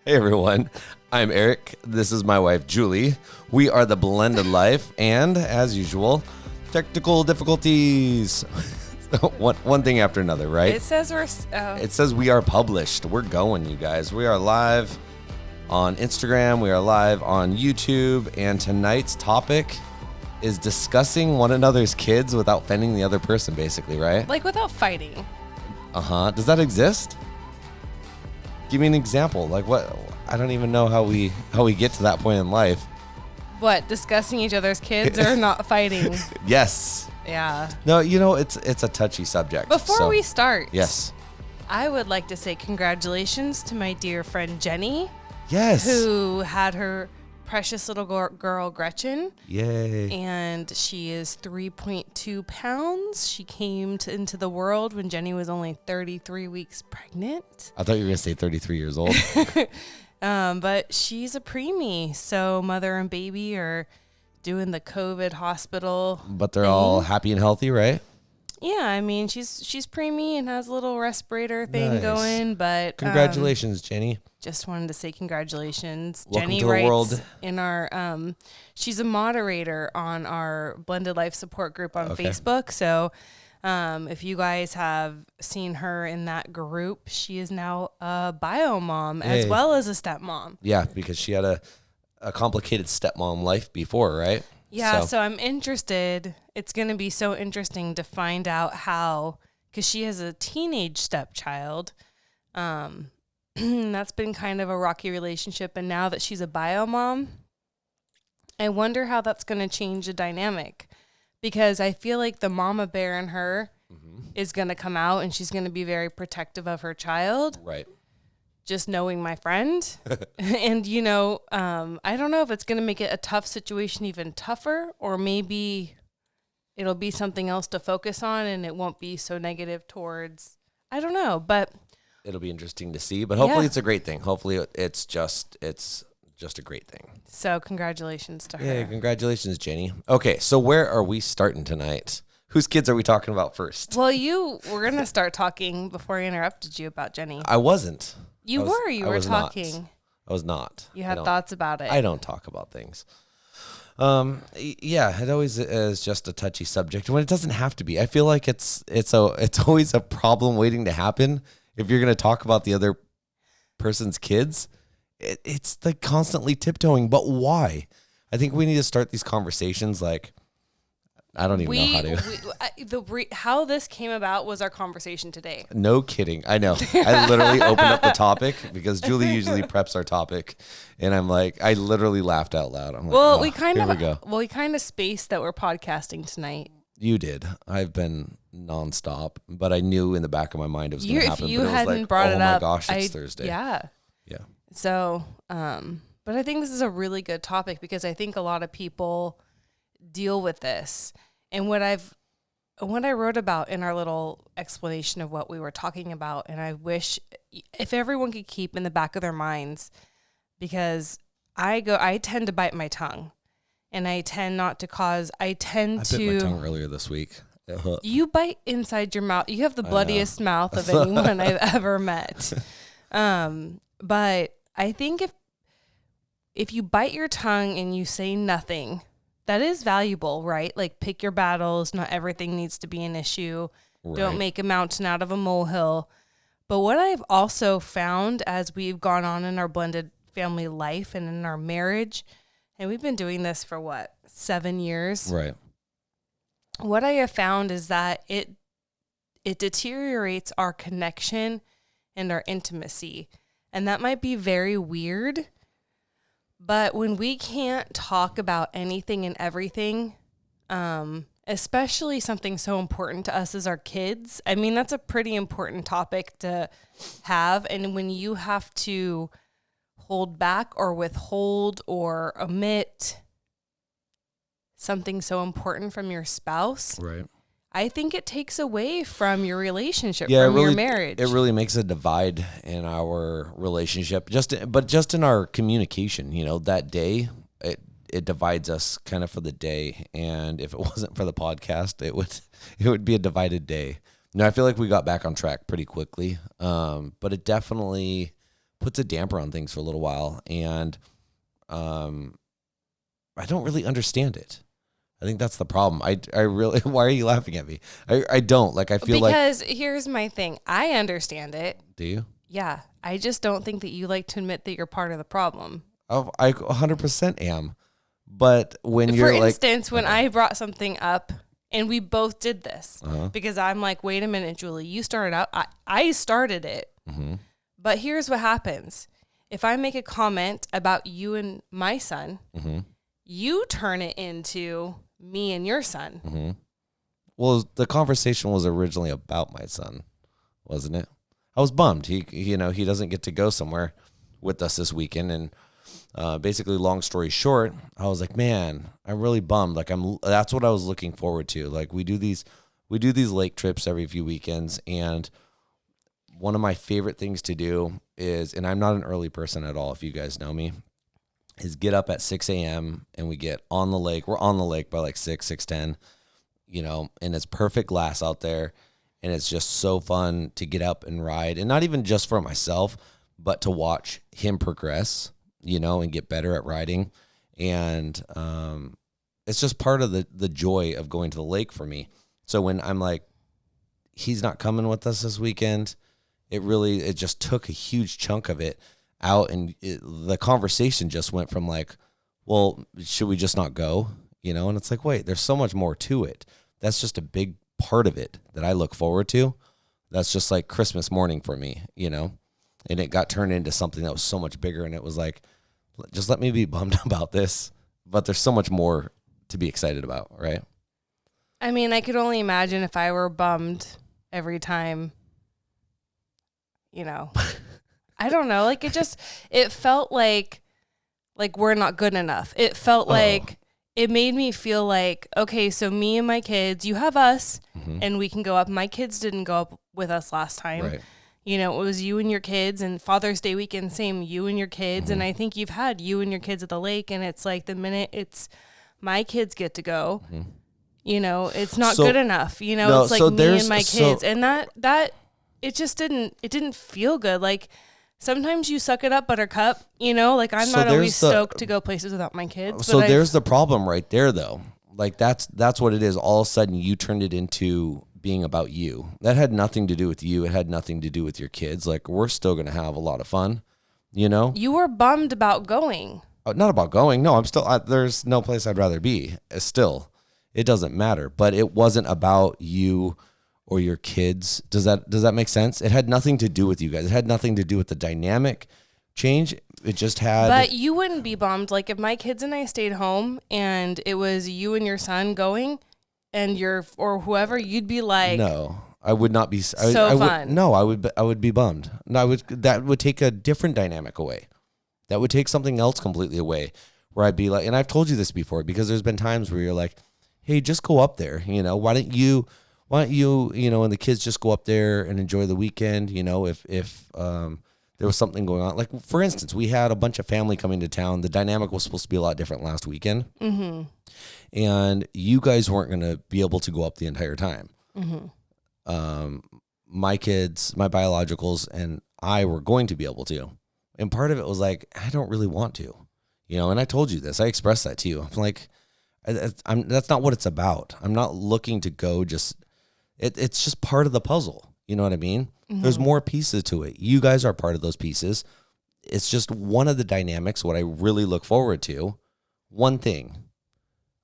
Hey everyone, I'm Eric. This is my wife Julie. We are the Blended Life, and as usual, technical difficulties. one thing after another, right? It says It says we are published. We're going, you guys. We are live on Instagram. We are live on YouTube, and tonight's topic is discussing one another's kids without offending the other person, basically, right? like without fighting. Does that exist? Give me an example. Like what? I don't even know how we get to that point in life. What, discussing each other's kids or not fighting? Yes. Yeah. No, it's a touchy subject. Before we start, yes, I would like to say congratulations to my dear friend Jenny. Yes. Who had her precious little girl Gretchen. Yay. And she is 3.2 pounds. She came into the world when Jenny was only 33 weeks pregnant. I thought you were going to say 33 years old. But she's a preemie. So mother and baby are doing the COVID hospital. But they're all happy and healthy, right? Yeah, I mean, she's preemie and has a little respirator thing going, but congratulations, Jenny. Just wanted to say congratulations. Welcome Jenny to the writes world. In our she's a moderator on our Blended Life support group on Facebook. So if you guys have seen her in that group, she is now a bio mom as well as a stepmom. Yeah, because she had a complicated stepmom life before, right? Yeah, so I'm interested. It's going to be so interesting to find out how, because she has a teenage stepchild. That's been kind of a rocky relationship. And now that she's a bio mom, I wonder how that's going to change the dynamic. Because I feel like the mama bear in her is going to come out and she's going to be very protective of her child. Right. Just knowing my friend. And, I don't know if it's going to make it a tough situation even tougher, or maybe it'll be something else to focus on and it won't be so negative towards, I don't know, but it'll be interesting to see, but hopefully it's a great thing. Hopefully it's just a great thing. So congratulations to her. Yeah, congratulations, Jenny. Okay, so where are we starting tonight? Whose kids are we talking about first? Well, you were going to start talking before I interrupted you about Jenny. I wasn't. You were talking. I was not. You had thoughts about it. I don't talk about things. Yeah, it always is just a touchy subject when it doesn't have to be. I feel like it's always a problem waiting to happen. If you're going to talk about the other person's kids, it's like constantly tiptoeing. But why? I think we need to start these conversations like, I don't even know how to. How this came about was our conversation today. No kidding. I know. I literally opened up the topic because Julie usually preps our topic. And I'm like, I literally laughed out loud. I'm like, we kind of spaced that we're podcasting tonight. You did. I've been nonstop, but I knew in the back of my mind it was going to happen. If you but it hadn't was like, brought it up, oh my gosh, it's Thursday. Yeah. Yeah. So, but I think this is a really good topic because I think a lot of people deal with this. And what I wrote about in our little explanation of what we were talking about, and I wish if everyone could keep in the back of their minds, because I tend to bite my tongue. And I tend not to cause, I bit my tongue earlier this week. You bite inside your mouth. You have the bloodiest mouth of anyone I've ever met. But I think if you bite your tongue and you say nothing, that is valuable, right? Like pick your battles. Not everything needs to be an issue. Right. Don't make a mountain out of a molehill. But what I've also found as we've gone on in our blended family life and in our marriage, and we've been doing this for 7 years? Right. What I have found is that it deteriorates our connection and our intimacy. And that might be very weird, but when we can't talk about anything and everything, especially something so important to us as our kids, I mean, that's a pretty important topic to have. And when you have to hold back or withhold or omit something so important from your spouse, right? I think it takes away from your relationship, from your marriage. It really makes a divide in our relationship, just in our communication. That day, it divides us kind of for the day. And if it wasn't for the podcast, it would be a divided day. I feel like we got back on track pretty quickly, but it definitely puts a damper on things for a little while. And I don't really understand it. I think that's the problem. I really, why are you laughing at me? I don't. Like, I feel because here's my thing. I understand it. Do you? Yeah. I just don't think that you like to admit that you're part of the problem. Oh, I 100% am. But when For you're instance, when I brought something up and we both did this because I'm like, wait a minute, Julie, you started out. I started it. Mm-hmm. But here's what happens. If I make a comment about you and my son, you turn it into me and your son. Mm-hmm. Well, the conversation was originally about my son, wasn't it? I was bummed. He doesn't get to go somewhere with us this weekend. And basically, long story short, I was like, man, I'm really bummed. Like, that's what I was looking forward to. Like, we do these lake trips every few weekends. And one of my favorite things to do is, and I'm not an early person at all, if you guys know me, is get up at 6 a.m. and we get on the lake. We're on the lake by like 6:10, and it's perfect glass out there. And it's just so fun to get up and ride. And not even just for myself, but to watch him progress, and get better at riding. And it's just part of the joy of going to the lake for me. So when I'm like, he's not coming with us this weekend, it just took a huge chunk of it out. And the conversation just went from like, well, should we just not go? And it's like, wait, there's so much more to it. That's just a big part of it that I look forward to. That's just like Christmas morning for me, and it got turned into something that was so much bigger. And it was like, just let me be bummed about this, but there's so much more to be excited about, right? I mean, I could only imagine if I were bummed every time, I don't know. Like, it felt like we're not good enough. It felt like it made me feel like, okay, so me and my kids, you have us and we can go up. My kids didn't go up with us last time. Right. It was you and your kids, and Father's Day weekend, same, you and your kids. And I think you've had you and your kids at the lake, and it's like the minute it's my kids get to go, it's not good enough. It's like me and my kids. And that it just didn't feel good. Like, sometimes you suck it up, buttercup, like I'm not always stoked to go places without my kids. So there's the problem right there, though. Like, that's what it is. All of a sudden you turned it into being about you. That had nothing to do with you. It had nothing to do with your kids. Like, we're still going to have a lot of fun, You were bummed about going. Not about going. No, I'm still, there's no place I'd rather be. Still, it doesn't matter. But it wasn't about you or your kids. Does that make sense? It had nothing to do with you guys. It had nothing to do with the dynamic change. It just had. But you wouldn't be bummed. Like, if my kids and I stayed home and it was you and your son going and or whoever, you'd be like, no, I would not be. Fun. I would be bummed. No, that would take a different dynamic away. That would take something else completely away, where I'd be like, and I've told you this before, because there's been times where you're like, hey, just go up there. Why don't you, and the kids just go up there and enjoy the weekend, if there was something going on. Like, for instance, we had a bunch of family coming to town. The dynamic was supposed to be a lot different last weekend. Mm-hmm. And you guys weren't going to be able to go up the entire time. Mm-hmm. My kids, my biologicals, and I were going to be able to. And part of it was like, I don't really want to, and I told you this. I expressed that to you. I'm like, that's not what it's about. I'm not looking to go it's just part of the puzzle. You know what I mean? Mm-hmm. There's more pieces to it. You guys are part of those pieces. It's just one of the dynamics, what I really look forward to. One thing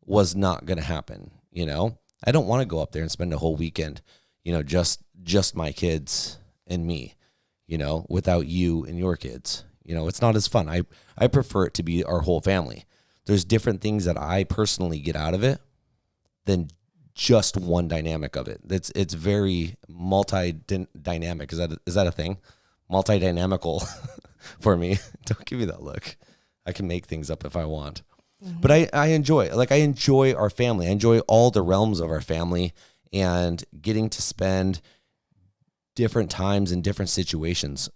was not going to happen. I don't want to go up there and spend a whole weekend, just my kids and me, without you and your kids. It's not as fun. I prefer it to be our whole family. There's different things that I personally get out of it than just one dynamic of it. It's very multi-dynamic. Is that a thing? Multi-dynamical for me. Don't give me that look. I can make things up if I want. Mm-hmm. But I enjoy our family. I enjoy all the realms of our family and getting to spend different times in different situations.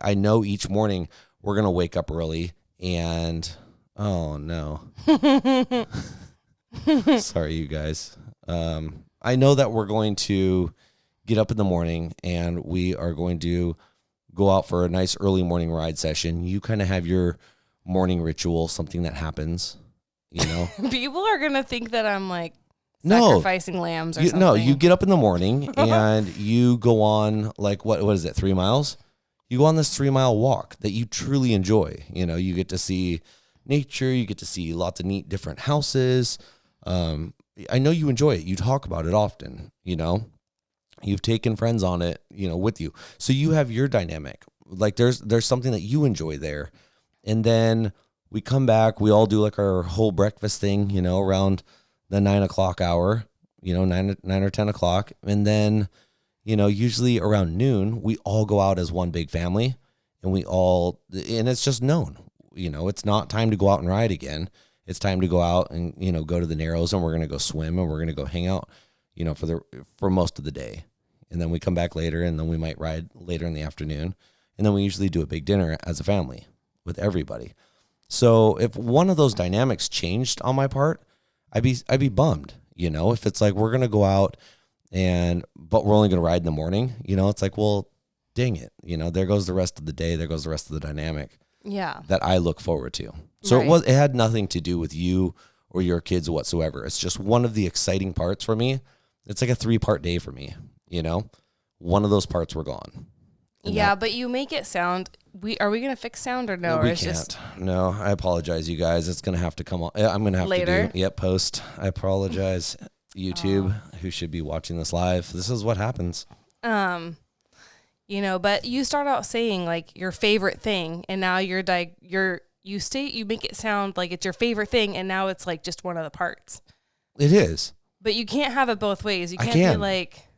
I know each morning we're going to wake up early and, oh no. Sorry, you guys. I know that we're going to get up in the morning and we are going to go out for a nice early morning ride session, you kind of have your morning ritual, something that happens, you know. People are going to think that I'm like No. sacrificing lambs or something. No, you get up in the morning and you go on like, what is it, 3 miles? You go on this 3-mile walk that you truly enjoy. You know, you get to see nature, you get to see lots of neat different houses. I know you enjoy it. You talk about it often, you know. You've taken friends on it, you know, with you. So you have your dynamic. Like there's something that you enjoy there. And then we come back, we all do like our whole breakfast thing, you know, around the 9 o'clock hour, you know, 9 or 10 o'clock. And then, you know, usually around noon, we all go out as one big family and and it's just known, you know, it's not time to go out and ride again. It's time to go out and, you know, go to the Narrows and we're going to go swim and we're going to go hang out, you know, for most of the day. And then we come back later and then we might ride later in the afternoon. And then we usually do a big dinner as a family with everybody. So if one of those dynamics changed on my part, I'd be bummed, you know, if it's like, we're going to go out but we're only going to ride in the morning, you know, it's like, well, dang it. You know, there goes the rest of the day. There goes the rest of the dynamic that I look forward to. So it had nothing to do with you or your kids whatsoever. It's just one of the exciting parts for me. It's like a 3-part day for me. You know, one of those parts were gone. But you make it sound. Are we gonna fix sound or no? We can't. No, I apologize, you guys. It's gonna have to come on. I'm gonna have later. To do. Yep, post. I apologize, YouTube, who should be watching this live. This is what happens. You know, but you start out saying like your favorite thing, and now you make it sound like it's your favorite thing, and now it's like just one of the parts. It is. But you can't have it both ways. You can't be like,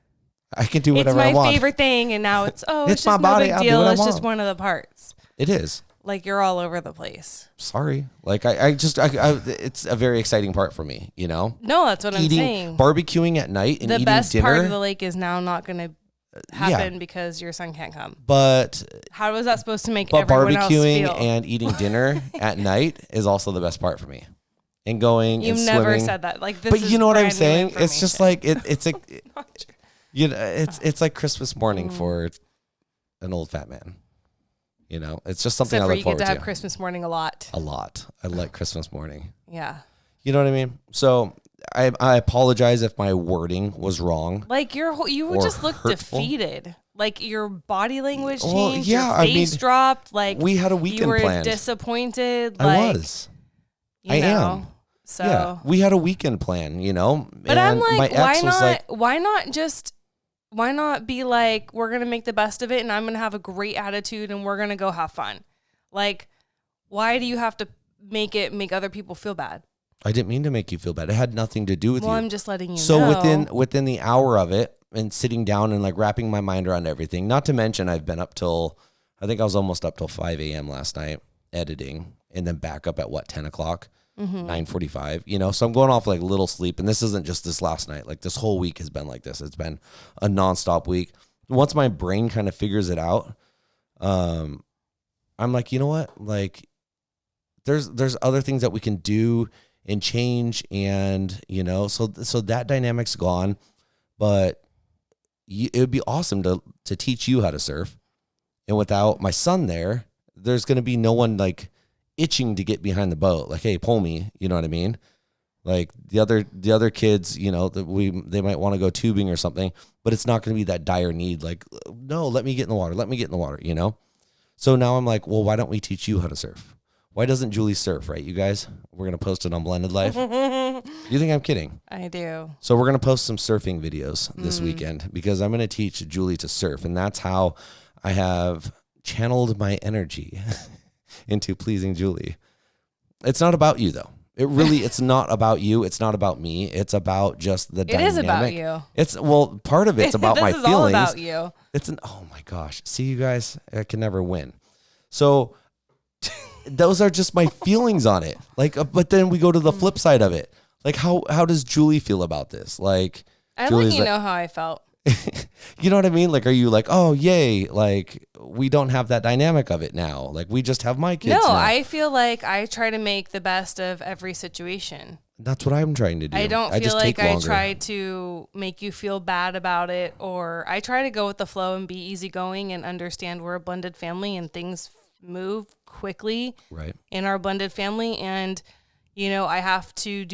I can do whatever I want. It's my favorite thing, and now it's it's just my body. No big deal. It's just one of the parts. It is. Like you're all over the place. Sorry. Like I it's a very exciting part for me, you know? No, that's what I'm saying. Barbecuing at night and eating dinner. The best part of the lake is now not going to happen because your son can't come. But how was that supposed to make everyone else feel? Barbecuing and eating dinner at night is also the best part for me. And going and swimming. You've never said that. Like this. But you know what I'm saying? It's just like it's a you know, it's like Christmas morning for an old fat man. You know, it's just something I look forward to. You get to have Christmas morning a lot. A lot. I like Christmas morning. Yeah. You know what I mean? So I apologize if my wording was wrong. Like you just look defeated. Like your body language changed. Your face dropped. Like we had a weekend planned. You were disappointed. I was. I am. So yeah, we had a weekend plan, you know. But I'm like, why not be like, we're going to make the best of it and I'm going to have a great attitude and we're going to go have fun. Like, why do you have to make other people feel bad? I didn't mean to make you feel bad. It had nothing to do with you. Well, I'm just letting you know. So within the hour of it and sitting down and like wrapping my mind around everything, not to mention I've been up till, I think I was almost up till 5 a.m. last night editing and then back up at 10 o'clock. 9:45, you know, so I'm going off like little sleep, and this isn't just this last night. Like this whole week has been like this. It's been a nonstop week. Once my brain kind of figures it out, I'm like, you know what? Like, there's other things that we can do and change, and you know, so that dynamic's gone. But it would be awesome to teach you how to surf, and without my son there, there's going to be no one like itching to get behind the boat, like, hey, pull me, you know what I mean? Like the other kids, you know, they might want to go tubing or something, but it's not going to be that dire need. Like, no, let me get in the water, you know? So now I'm like, well, why don't we teach you how to surf? Why doesn't Julie surf, right, you guys? We're going to post it on Blended Life. You think I'm kidding? I do. So we're going to post some surfing videos this weekend because I'm going to teach Julie to surf, and that's how I have channeled my energy into pleasing Julie. It's not about you though. It's not about you. It's not about me. It's about just the dynamic. It is about you. Part of it's about my feelings. This is all about you. Oh my gosh. See, you guys, I can never win. So those are just my feelings on it. Like, but then we go to the flip side of it. Like, how does Julie feel about this? Like, I'd let you know how I felt. You know what I mean? Like, are you like, oh, yay, like, we don't have that dynamic of it now. Like, we just have my kids now. I feel like I try to make the best of every situation. That's what I'm trying to do. I don't feel just like take I longer. try to make you feel bad about it, or I try to go with the flow and be easygoing and understand we're a blended family and things move quickly Right. in our blended family. And, you know, I have to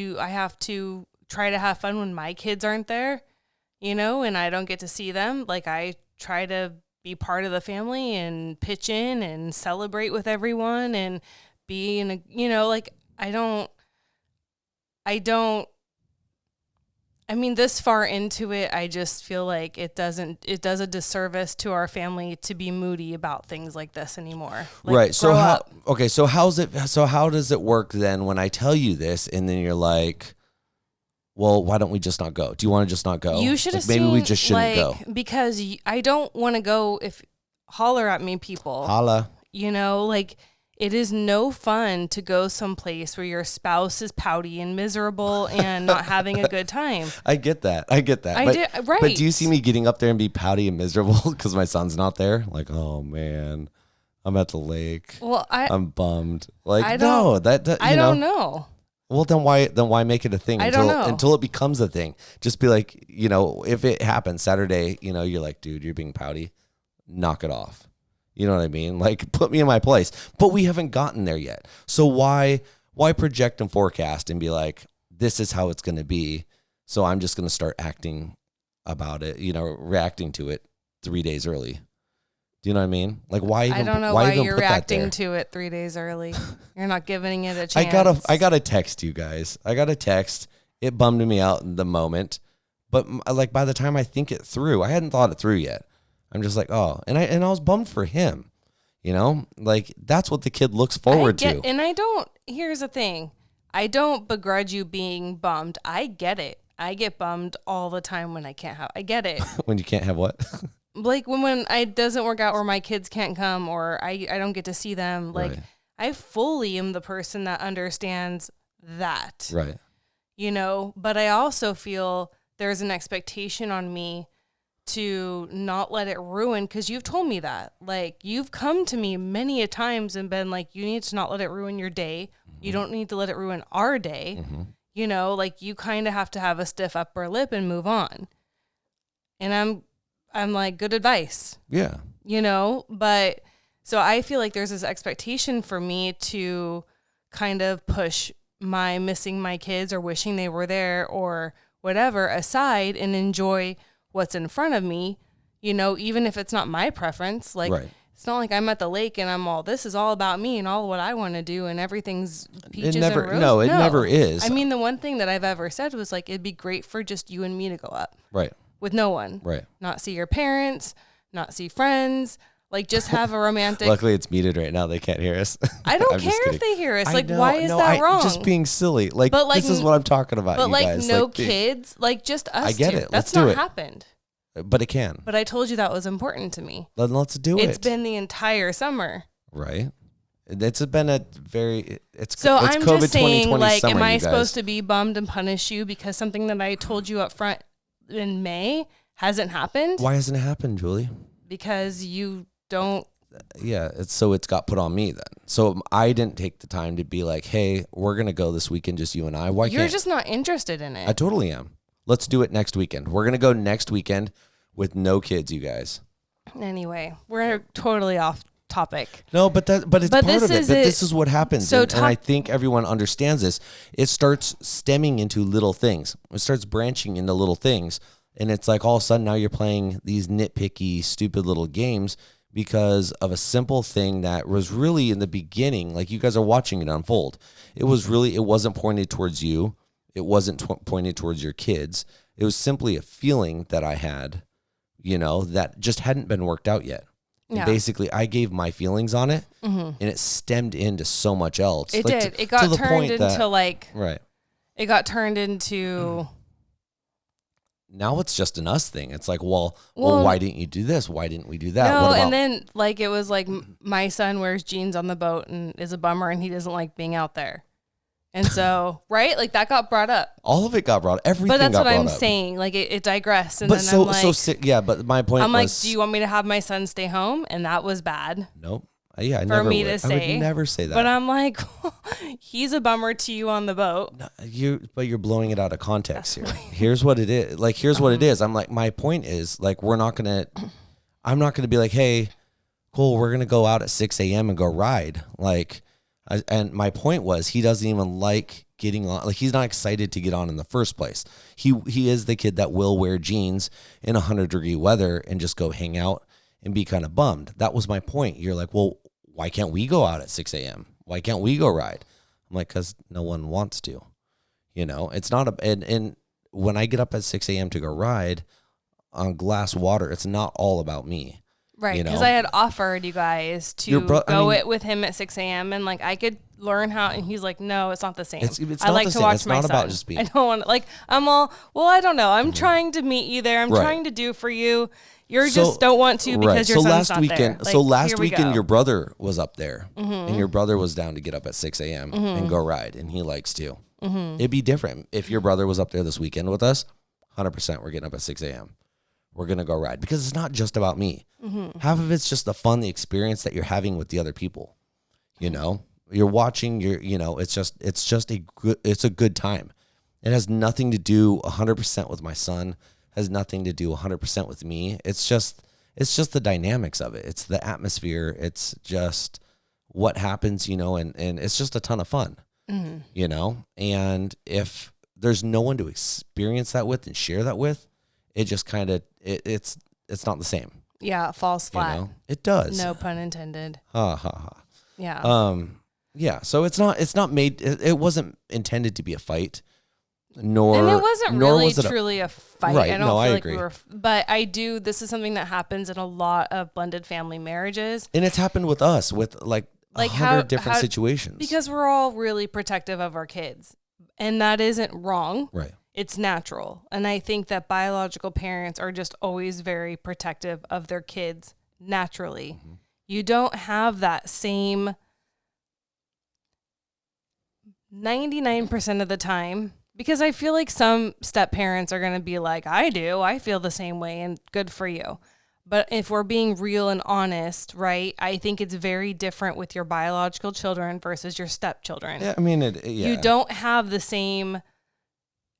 try to have fun when my kids aren't there, you know, and I don't get to see them. Like, I try to be part of the family and pitch in and celebrate with everyone and be in a, you know, like, I mean, this far into it, I just feel like it does a disservice to our family to be moody about things like this anymore. Like, right. So grow how, up. okay. So how does it work then when I tell you this and then you're like, well, why don't we just not go? Do you want to just not go? You should have maybe seen, we just shouldn't go. because I don't want to go. If holler at me, people. Holla. You know, like, it is no fun to go someplace where your spouse is pouty and miserable and not having a good time. I get that. But, right. But do you see me getting up there and be pouty and miserable because my son's not there? Like, oh man, I'm at the lake. Well, I'm bummed. Like, I no, don't, that I don't know. Well, then why make it a thing I don't know. until it becomes a thing? Just be like, you know, if it happens Saturday, you know, you're like, dude, you're being pouty. Knock it off. You know what I mean? Like, put me in my place. But we haven't gotten there yet. So why project and forecast and be like, this is how it's going to be. So I'm just going to start acting about it, you know, reacting to it 3 days early. Do you know what I mean? Like, why even, I don't know why you're put that reacting there? to it 3 days early. You're not giving it a chance. I got to text you guys. I got a text. It bummed me out in the moment. But like, by the time I think it through, I hadn't thought it through yet. I'm just like, oh, and I was bummed for him, you know, like, that's what the kid looks forward to. And here's the thing. I don't begrudge you being bummed. I get it. I get bummed all the time when I get it. When you can't have what? Like, when it doesn't work out, or my kids can't come, or I don't get to see them. Like, Right. I fully am the person that understands that. Right. You know, but I also feel there's an expectation on me to not let it ruin, because you've told me that. Like, you've come to me many a times and been like, you need to not let it ruin your day. Mm-hmm. You don't need to let it ruin our day. Mm-hmm. You know, like, you kind of have to have a stiff upper lip and move on. And I'm like, good advice. Yeah. You know, but so I feel like there's this expectation for me to kind of push my missing my kids or wishing they were there or whatever aside and enjoy what's in front of me, you know, even if it's not my preference. Like, right. It's not like I'm at the lake and this is all about me and all what I want to do and everything's peaches and roses. No, it never is. I mean, the one thing that I've ever said was like, it'd be great for just you and me to go up. Right. With no one. Right. Not see your parents, not see friends, like, just have a romantic. Luckily, it's muted right now. They can't hear us. I don't care if they hear us. Like, why is that wrong? Just being silly. Like, this is what I'm talking about, but you like, guys. no kids, like, just us I get two. it. That's not happened. But it can. But I told you that was important to me. Then let's do it. It's been the entire summer. Right. It's been a very, it's so it's I'm COVID just saying, like, summer, am I supposed to be bummed and punish you because something that I told you up front in May hasn't happened? Why hasn't it happened, Julie? Because you don't. Yeah, it's got put on me then. So I didn't take the time to be like, hey, we're going to go this weekend, just you and I. Why You're can't? just not interested in it. I totally am. Let's do it next weekend. We're going to go next weekend with no kids, you guys. Anyway, we're totally off topic. No, but it's part of it. But this is what happens. So and I think everyone understands this. It starts stemming into little things. It starts branching into little things. And it's like all of a sudden now you're playing these nitpicky, stupid little games because of a simple thing that was really in the beginning, like, you guys are watching it unfold. It wasn't pointed towards you. It wasn't pointed towards your kids. It was simply a feeling that I had, you know, that just hadn't been worked out yet. Yeah. And basically, I gave my feelings on it, and it stemmed into so much else. It did. It got turned into right. It got turned into. Now it's just an us thing. It's like, well, why didn't you do this? Why didn't we do that? No, and then, like, it was like my son wears jeans on the boat and is a bummer and he doesn't like being out there. And so, right? Like, that got brought up. All of it got brought up. Everything got brought up. But that's what I'm saying. Like, it digressed. And but then I'm like, yeah, but my point was. I'm like, do you want me to have my son stay home? And that was bad. Nope. Yeah, I for never me would. to say. I would never say that. But I'm like, he's a bummer to you on the boat. No, you're blowing it out of context here. Here's what it is. Like, here's what it is. I'm like, my point is, like, I'm not gonna be like, hey, cool, we're gonna go out at 6 a.m. and go ride. Like, and my point was, he doesn't even like getting on. Like, he's not excited to get on in the first place. He is the kid that will wear jeans in 100-degree weather and just go hang out and be kind of bummed. That was my point. You're like, well, why can't we go out at 6 a.m.? Why can't we go ride? I'm like, because no one wants to. It's not and when I get up at 6 a.m. to go ride on glass water, it's not all about me. Right, because I had offered you guys to it with him at 6 a.m. and like I could learn how, and he's like, no, it's not the same. It's I like the to same. watch it's my not son. about just being. I don't want to, like, I'm all, well, I don't know. I'm trying to meet you there. I'm trying to do for you. You just don't want to because your son's not there. Like, so last weekend, your brother was up there, and your brother was down to get up at 6 a.m. and go ride, and he likes to. It'd be different if your brother was up there this weekend with us. 100%, we're getting up at 6 a.m. We're gonna go ride because it's not just about me. Half of it's just the fun, the experience that you're having with the other people. You're watching. It's a good time. It has nothing to do 100% with my son. Has nothing to do 100% with me. It's just the dynamics of it. It's the atmosphere. It's just what happens, and it's just a ton of fun, and if there's no one to experience that with and share that with, it just kind of, it's not the same. Yeah. It falls flat. It does. No pun intended. Ha ha ha. Yeah. Yeah. So it wasn't intended to be a fight. And it wasn't really truly a fight. Right. I don't feel I like agree. but this is something that happens in a lot of blended family marriages. And it's happened with us with like 100 different situations. Because we're all really protective of our kids. And that isn't wrong. Right. It's natural. And I think that biological parents are just always very protective of their kids naturally. Mm-hmm. You don't have that same 99% of the time. Because I feel like some step parents are going to be like, I feel the same way and good for you. But if we're being real and honest, right, I think it's very different with your biological children versus your stepchildren. Yeah, I mean, You don't have the same,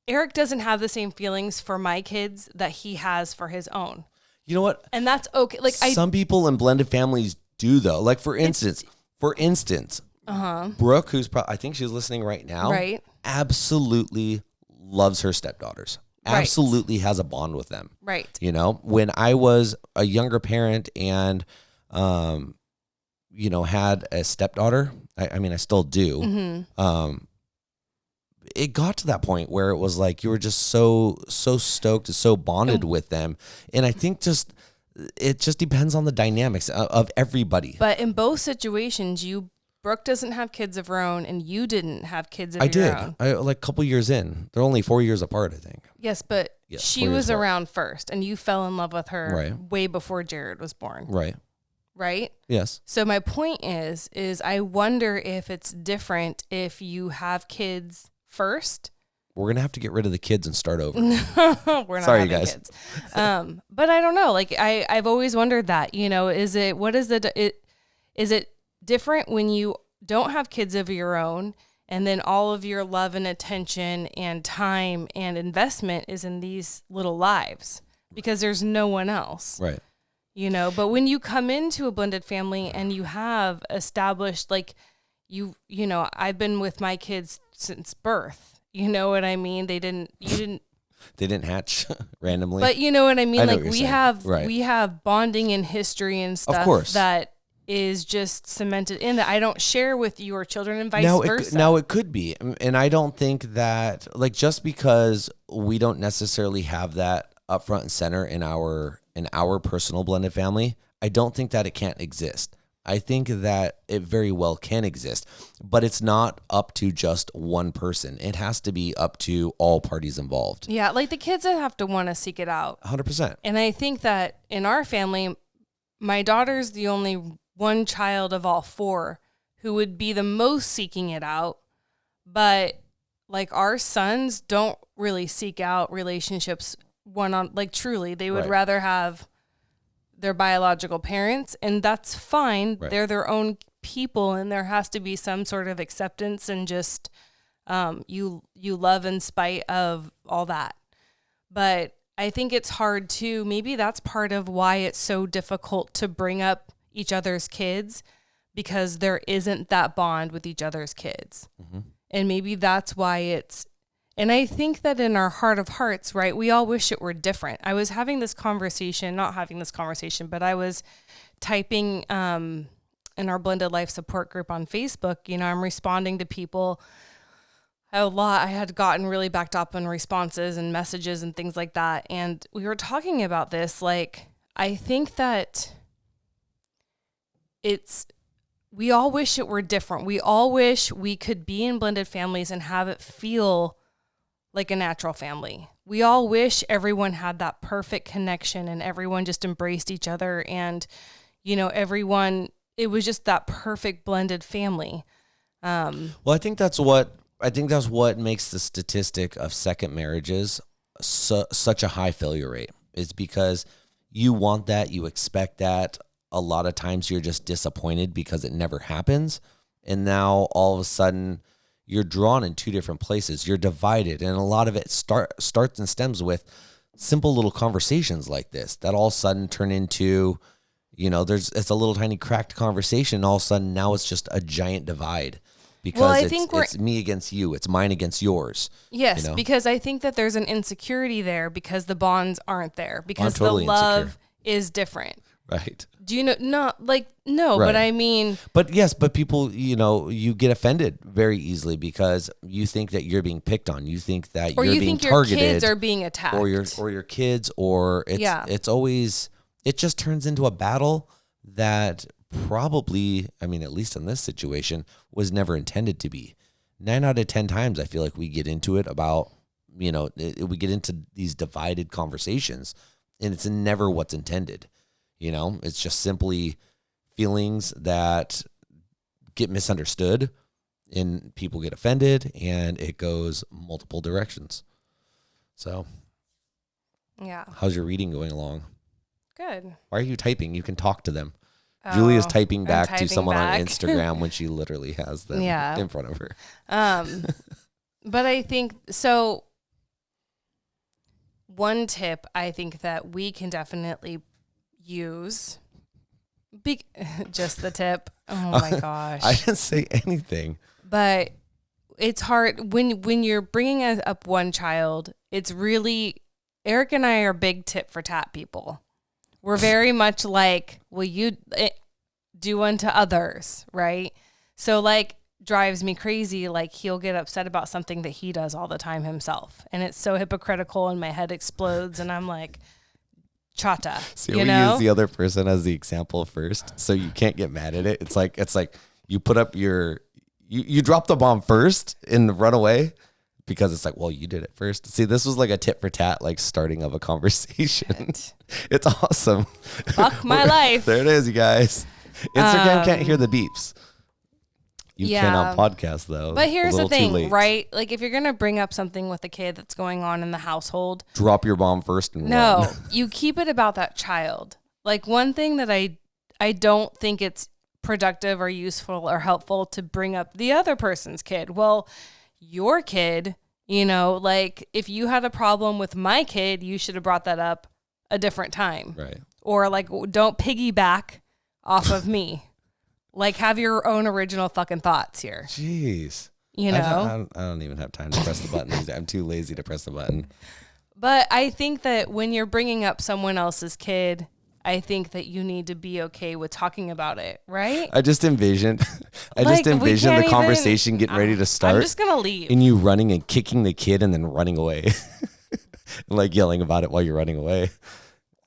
Eric doesn't have the same feelings for my kids that he has for his own. You know what? And that's okay. Like some people in blended families do though. Like for instance, Brooke, who's I think she's listening right now. Right. Absolutely loves her stepdaughters. Right. Absolutely has a bond with them. Right. When I was a younger parent and, had a stepdaughter, I still do. Mm-hmm. It got to that point where it was like, you were just so stoked and so bonded with them. And I think it just depends on the dynamics of everybody. But in both situations, Brooke doesn't have kids of her own, and you didn't have kids of your own. I did. Like a couple years in. They're only 4 years apart, I think. Yes, but she was around first, and you fell in love with her way before Jared was born. Right. Right? Yes. So my point is I wonder if it's different if you have kids first. We're going to have to get rid of the kids and start over. We're not Sorry, having guys. kids. But I don't know. Like I've always wondered that, is it different when you don't have kids of your own and then all of your love and attention and time and investment is in these little lives because there's no one else. Right. But when you come into a blended family and you have established, like I've been with my kids since birth. You know what I mean? They didn't hatch randomly. But you know what I mean? Like we saying. have bonding and history and stuff of course. that is just cemented in that I don't share with your children and vice versa. Now it could be. And I don't think that, like, just because we don't necessarily have that up front and center in our personal blended family, I don't think that it can't exist. I think that it very well can exist, but it's not up to just one person. It has to be up to all parties involved. Yeah, like the kids that have to want to seek it out. 100%. And I think that in our family, my daughter's the only one child of all four who would be the most seeking it out. But like our sons don't really seek out relationships truly. They would rather have their biological parents, and that's fine. Right. They're their own people, and there has to be some sort of acceptance and just you love in spite of all that. But I think it's hard too. Maybe that's part of why it's so difficult to bring up each other's kids, because there isn't that bond with each other's kids. Mm-hmm. And maybe that's why and I think that in our heart of hearts, right, we all wish it were different. I was having this conversation, not having this conversation, but I was typing in our Blended Life support group on Facebook. You know, I'm responding to people a lot. I had gotten really backed up on responses and messages and things like that. And we were talking about this. Like, I think that we all wish it were different. We all wish we could be in blended families and have it feel like a natural family. We all wish everyone had that perfect connection and everyone just embraced each other, and, you know, it was just that perfect blended family. Well, I think that's what makes the statistic of second marriages such a high failure rate, is because you want that, you expect that. A lot of times you're just disappointed because it never happens. And now all of a sudden you're drawn in two different places. You're divided. And a lot of it starts and stems with simple little conversations like this that all of a sudden turn into, you know, it's a little tiny cracked conversation. And all of a sudden now it's just a giant divide, because it's me against you. It's mine against yours. Yes, you know? Because I think that there's an insecurity there because the bonds aren't there, because totally the love insecure. Is different. Right. Do you know? No, right. But I mean. But yes, but people, you know, you get offended very easily because you think that you're being picked on. You think that you're being targeted. Or you think your kids are being attacked. Or your kids, or it's always, it just turns into a battle that probably, I mean, at least in this situation, was never intended to be. 9 out of 10 times, I feel like we get into it about, you know, we get into these divided conversations, and it's never what's intended. You know, it's just simply feelings that get misunderstood, and people get offended, and it goes multiple directions. So, yeah. How's your reading going along? Good. Why are you typing? You can talk to them. Julia's typing back to someone on Instagram when she literally has them in front of her. But I think, so one tip I think that we can definitely use, just the tip. Oh my gosh. I didn't say anything. But it's hard when you're bringing up one child. It's really, Eric and I are big tit for tat people. We're very much like, will you do unto others, right? So like, drives me crazy. Like, he'll get upset about something that he does all the time himself, and it's so hypocritical, and my head explodes, and I'm like, chata. So we use the other person as the example first, so you can't get mad at it. It's like you put up you drop the bomb first and run away, because it's like, well, you did it first. See, this was like a tit for tat, like starting of a conversation. It's awesome. Fuck my life. There it is, you guys. Instagram can't hear the beeps. You can on podcast, though. But here's the thing, right? Like, if you're going to bring up something with a kid that's going on in the household, drop your bomb first and run. You keep it about that child. Like, one thing that I don't think it's productive or useful or helpful to bring up the other person's kid. Well, your kid, you know, like, if you had a problem with my kid, you should have brought that up a different time. Right. Or like, don't piggyback off of me. Like, have your own original fucking thoughts here. Jeez. You know? I don't even have time to press the button. I'm too lazy to press the button. But I think that when you're bringing up someone else's kid, I think that you need to be okay with talking about it, right? I just envisioned the conversation getting ready to start. I'm just going to leave. And you running and kicking the kid and then running away. And like yelling about it while you're running away.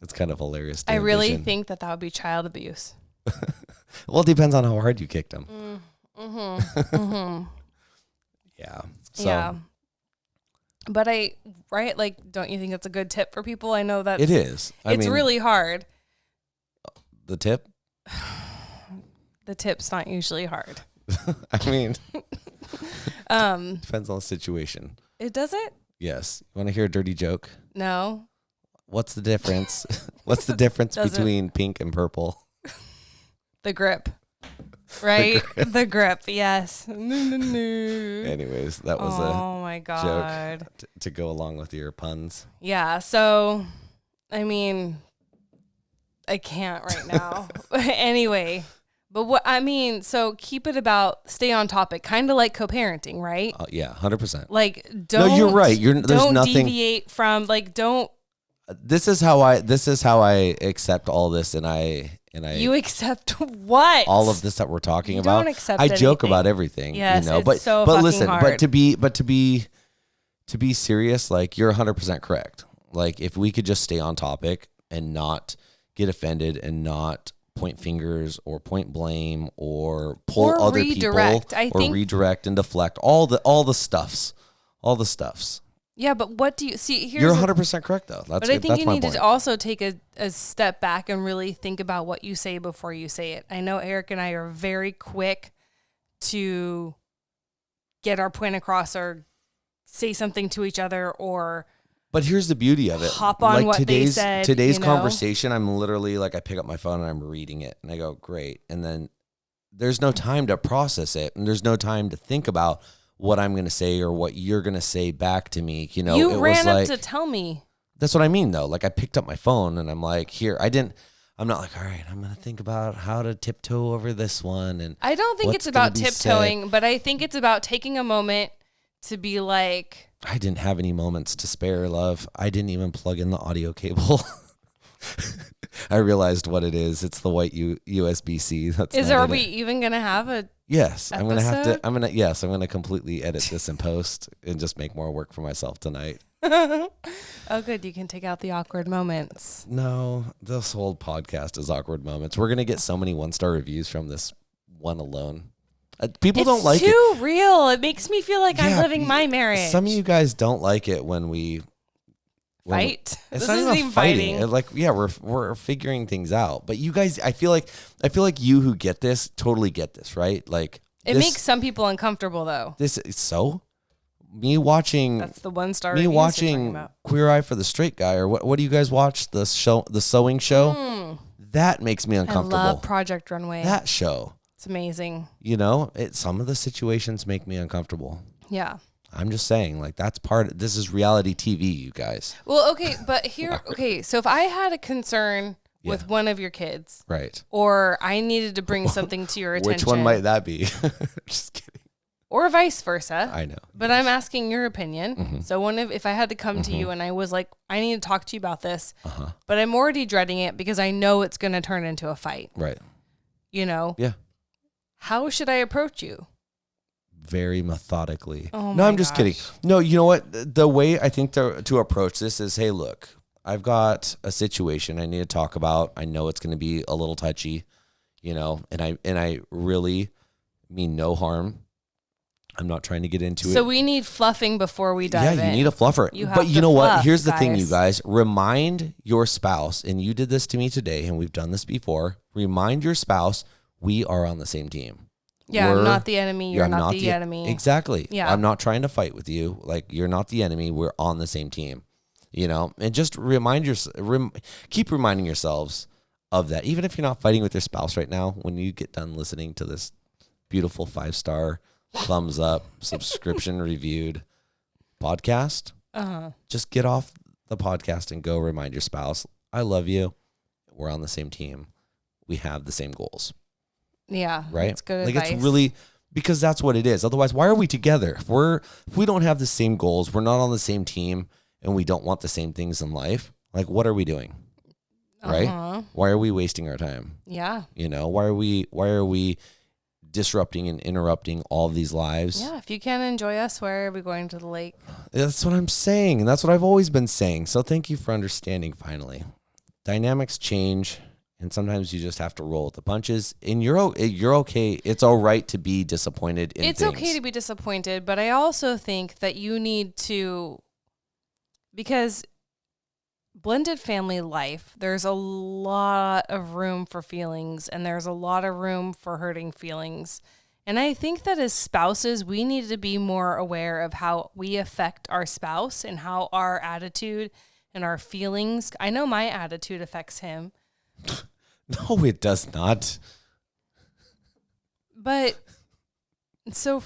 It's kind of hilarious. I really think that would be child abuse. Well, it depends on how hard you kicked him. Yeah. So. Yeah. But like, don't you think that's a good tip for people? I know that it is. It's really hard. The tip? The tip's not usually hard. I mean, depends on the situation. It does it? Yes. You want to hear a dirty joke? No. What's the difference? What's the difference between pink and purple? The grip. Right? The grip, yes. Anyways, that was oh my God. joke to go along with your puns. Yeah, so, I mean, I can't right now. Anyway, but so keep it stay on topic, kind of like co-parenting, right? Yeah, 100%. Like, don't. No, you're right. There's don't nothing. Deviate from, like, don't. This is how I accept all this, and You accept what? all of this that we're talking about. Don't accept I joke anything. about everything, yes, you know. It's but so but fucking listen, hard. to be serious, like you're 100% correct. Like if we could just stay on topic and not get offended and not point fingers or point blame or pull or other redirect. people redirect and deflect all the stuffs. Yeah, but what do you see? You're 100% correct, though. But I think you need to also take a step back and really think about what you say before you say it. I know Eric and I are very quick to get our point across or say something to each other or. But here's the beauty of it. Hop on what they said. Today's conversation, I'm literally like, I pick up my phone and I'm reading it and I go, great. And then there's no time to process it. And there's no time to think about what I'm going to say or what you're going to say back to me. You know, you ran up to tell me. That's what I mean, though. Like I picked up my phone and I'm like, here, I'm not like, all right, I'm going to think about how to tiptoe over this one. And I don't think it's about tiptoeing, but I think it's about taking a moment to be like. I didn't have any moments to spare, love. I didn't even plug in the audio cable. I realized what it is. It's the white USB-C. Are we even going to have a Yes, episode? I'm gonna completely edit this in post and just make more work for myself tonight. Oh, good. You can take out the awkward moments. No, this whole podcast is awkward moments. We're gonna get so many 1-star reviews from this one alone. People don't like it. It's too real. It makes me feel like I'm living my marriage. Some of you guys don't like it when we fight. It's this not isn't even fighting. Like, yeah, we're figuring things out. But you guys, I feel like you who get this totally get this, right? Like it makes some people uncomfortable though. Me watching. That's the 1-star. Me watching Queer Eye for the Straight Guy, or what do you guys watch? The sewing show. That makes me uncomfortable. I love Project Runway. That show. It's amazing. You know, some of the situations make me uncomfortable. Yeah. I'm just saying, like, this is reality TV, you guys. Well, okay, but so if I had a concern with one of your kids. Right. Or I needed to bring something to your attention. Which one might that be? Just kidding. Or vice versa. I know. But I'm asking your opinion. Mm-hmm. So if I had to come to you and I was like, I need to talk to you about this, but I'm already dreading it because I know it's going to turn into a fight. Right. You know? Yeah. How should I approach you? Very methodically. Oh no, I'm just kidding. No, you know what? The way I think to approach this is, hey, look, I've got a situation I need to talk about. I know it's going to be a little touchy, you know, and I really mean no harm. I'm not trying to get into it. So we need fluffing before we dive in. Yeah, you need a fluffer. But you know what? Here's the thing, you guys. Remind your spouse, and you did this to me today, and we've done this before. Remind your spouse, we are on the same team. Yeah, I'm not the enemy. You're not the enemy. Exactly. Yeah. I'm not trying to fight with you. Like, you're not the enemy. We're on the same team. You know, and just keep reminding yourselves of that. Even if you're not fighting with your spouse right now, when you get done listening to this beautiful 5-star thumbs up subscription reviewed podcast, just get off the podcast and go remind your spouse, I love you. We're on the same team. We have the same goals. Yeah. Right. That's good like advice. It's really, because that's what it is. Otherwise, why are we together? If we don't have the same goals, we're not on the same team, and we don't want the same things in life, like, what are we doing? Right? Why are we wasting our time? Yeah. You know, why are we disrupting and interrupting all of these lives? Yeah. If you can't enjoy us, where are we going to the lake? That's what I'm saying. And that's what I've always been saying. So thank you for understanding finally. Dynamics change, and sometimes you just have to roll with the punches. And you're okay. It's all right to be disappointed in things. It's okay to be disappointed, but I also think that you need to, because blended family life, there's a lot of room for feelings, and there's a lot of room for hurting feelings. And I think that as spouses, we need to be more aware of how we affect our spouse and how our attitude and our feelings. I know my attitude affects him. No, it does not. But so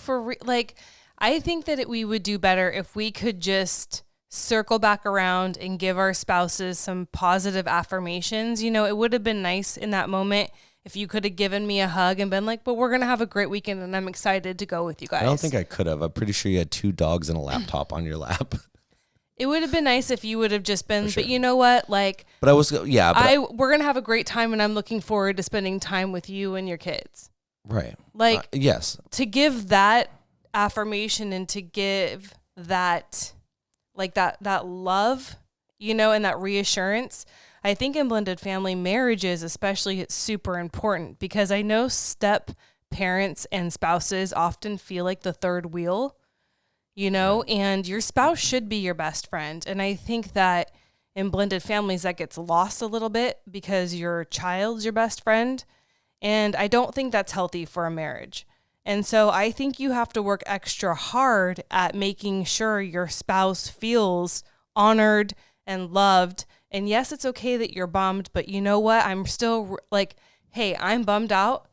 I think that we would do better if we could just circle back around and give our spouses some positive affirmations. You know, it would have been nice in that moment if you could have given me a hug and been like, but we're going to have a great weekend and I'm excited to go with you guys. I don't think I could have. I'm pretty sure you had 2 dogs and a laptop on your lap. It would have been nice if you would have just been, Sure. but you know what? Like, but I was, yeah. But we're going to have a great time and I'm looking forward to spending time with you and your kids. Right. Like, yes. To give that affirmation and to give that, like that love, you know, and that reassurance, I think in blended family marriages, especially, it's super important because I know step parents and spouses often feel like the third wheel, you know, and your spouse should be your best friend. And I think that in blended families, that gets lost a little bit because your child's your best friend. And I don't think that's healthy for a marriage. And so I think you have to work extra hard at making sure your spouse feels honored and loved. And yes, it's okay that you're bummed, but you know what? I'm still like, hey, I'm bummed out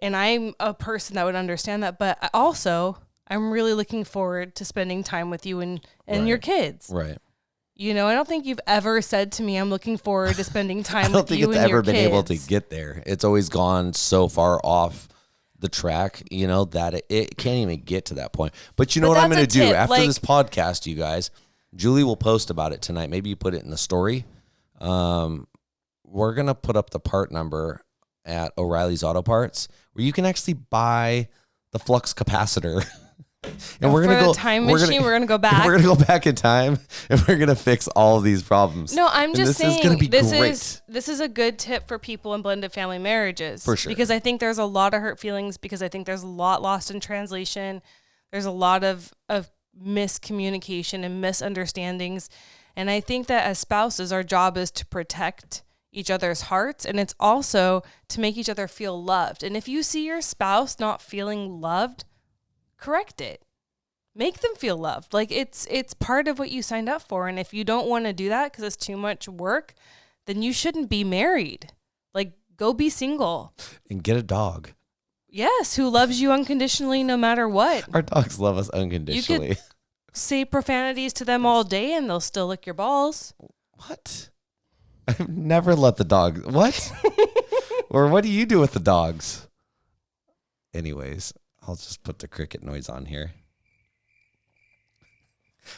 and I'm a person that would understand that. But also, I'm really looking forward to spending time with you and your kids. Right. You know, I don't think you've ever said to me, I'm looking forward to spending time with you and your kids. I don't think it's ever been able to get there. It's always gone so far off the track, you know, that it can't even get to that point. But you know what I'm going to do after this podcast, you guys? Julie will post about it tonight. Maybe you put it in the story. We're going to put up the part number at O'Reilly's Auto Parts where you can actually buy the flux capacitor. And we're gonna go time machine. We're gonna go back. We're gonna go back in time, and we're gonna fix all of these problems. No, I'm just saying this is gonna be great. This is a good tip for people in blended family marriages, for sure. Because I think there's a lot of hurt feelings. Because I think there's a lot lost in translation. There's a lot of miscommunication and misunderstandings, and I think that as spouses, our job is to protect each other's hearts, and it's also to make each other feel loved. And if you see your spouse not feeling loved, correct it. Make them feel loved. Like it's part of what you signed up for. And if you don't want to do that because it's too much work, then you shouldn't be married. Like go be single. And get a dog. Yes, who loves you unconditionally no matter what. Our dogs love us unconditionally. You could say profanities to them all day and they'll still lick your balls. What? I've never let the dog. What? Or what do you do with the dogs? Anyways. I'll just put the cricket noise on here.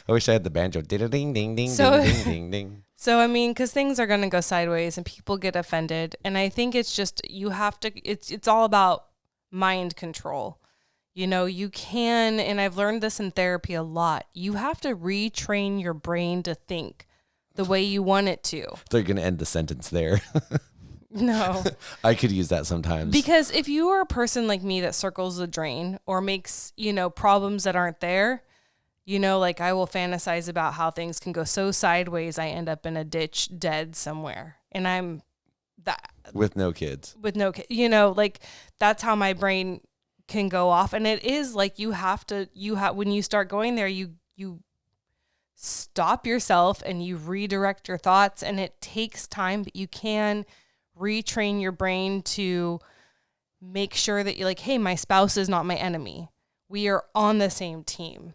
I wish I had the banjo. Ding, ding, ding, ding, ding, ding, ding. So, I mean, because things are going to go sideways and people get offended. And I think it's just, you have to, it's all about mind control. You know, you can, and I've learned this in therapy a lot, you have to retrain your brain to think the way you want it to. They're going to end the sentence there. No. I could use that sometimes. Because if you are a person like me that circles the drain or makes, you know, problems that aren't there, you know, like I will fantasize about how things can go so sideways I end up in a ditch dead somewhere. And I'm that. With no kids. With no kids. You know, like that's how my brain can go off. And it is like when you start going there, you stop yourself and you redirect your thoughts, and it takes time, but you can retrain your brain to make sure that you're like, hey, my spouse is not my enemy. We are on the same team.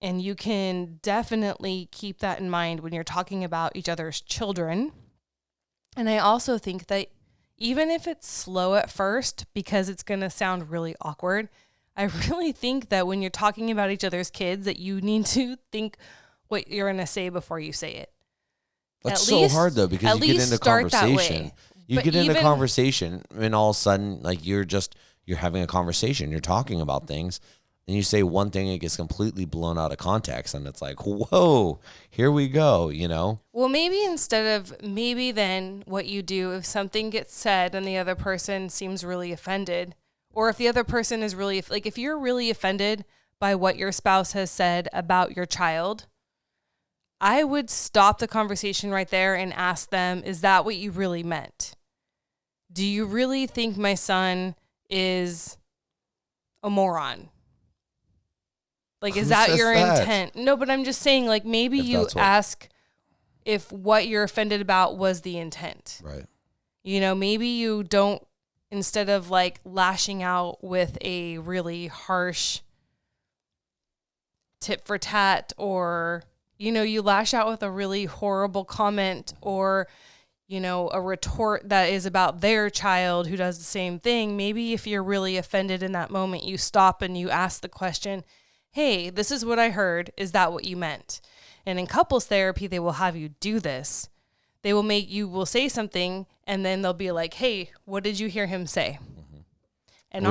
And you can definitely keep that in mind when you're talking about each other's children. And I also think that even if it's slow at first, because it's going to sound really awkward, I really think that when you're talking about each other's kids, that you need to think what you're going to say before you say it. That's so hard though, because you get into conversation. You get into conversation and all of a sudden, like you're having a conversation, you're talking about things, and you say one thing, it gets completely blown out of context, and it's like, whoa, here we go, you know? Well, maybe then what you do, if something gets said and the other person seems really offended, or if the other person is really, like if you're really offended by what your spouse has said about your child, I would stop the conversation right there and ask them, is that what you really meant? Do you really think my son is a moron? Like, is that your intent? No, but I'm just saying, like, maybe you ask, if what you're offended about was the intent. Right. You know, maybe you don't, instead of like lashing out with a really harsh tit for tat, or, you know, you lash out with a really horrible comment, or, you know, a retort that is about their child who does the same thing. Maybe if you're really offended in that moment, you stop and you ask the question, hey, this is what I heard. Is that what you meant? And in couples therapy, they will have you do this. They will make you will say something, and then they'll be like, hey, what did you hear him say? Mm-hmm. And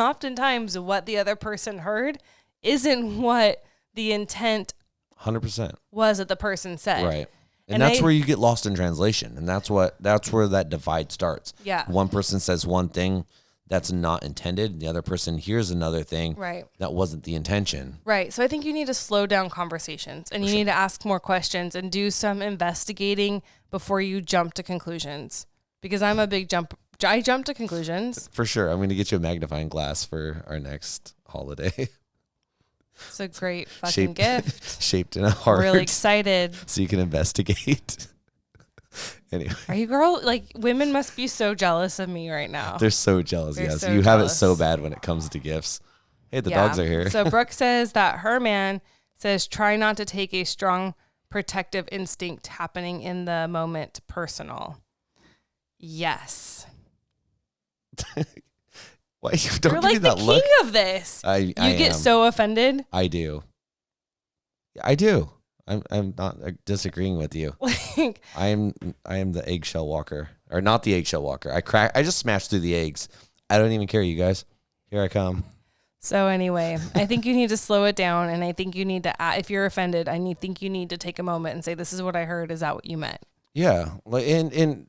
oftentimes what the other person heard isn't what the intent 100% was that the person said. Right. And that's where you get lost in translation. And that's where that divide starts. Yeah. One person says one thing that's not intended, and the other person hears another thing that wasn't the intention. Right. So I think you need to slow down conversations, and you need to ask more questions and do some investigating before you jump to conclusions. Because I jump to conclusions. For sure. I'm going to get you a magnifying glass for our next holiday. It's a great fucking gift. Shaped in a heart. I'm really excited. So you can investigate. Anyway. Are you girl? Like, women must be so jealous of me right now. They're so jealous. They're yes. so You jealous. have it so bad when it comes to gifts. Hey, the dogs are here. So Brooke says that her man says, try not to take a strong protective instinct happening in the moment personal. Yes. Why you don't You're give me like that the look? king of this. I get am. so offended. I do. I do. I'm not disagreeing with you. Like, I am the eggshell walker, or not the eggshell walker. I just smashed through the eggs. I don't even care, you guys. Here I come. So anyway, I think you need to slow it down, and I think you need to, if you're offended, think you need to take a moment and say, "This is what I heard. Is that what you meant?" Yeah, like and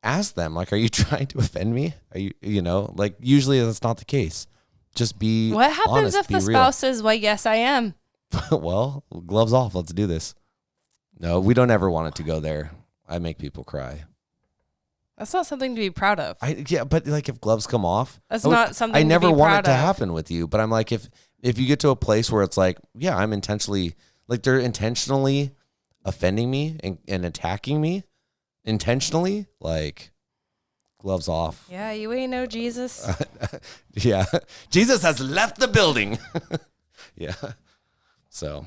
ask them, like, are you trying to offend me? Are you know, like, usually that's not the case. Just be What happens honest, if be the real. spouse says, "Well, yes, I am"? Well, gloves off. Let's do this. No, we don't ever want it to go there. I make people cry. That's not something to be proud of. Yeah, but like if gloves come off, That's not something I never to be want proud it to of. happen with you. But I'm like, if you get to a place where it's like, yeah, I'm intentionally, like they're intentionally offending me and attacking me intentionally, like gloves off. Yeah, you ain't no Jesus. Yeah, Jesus has left the building. Yeah, so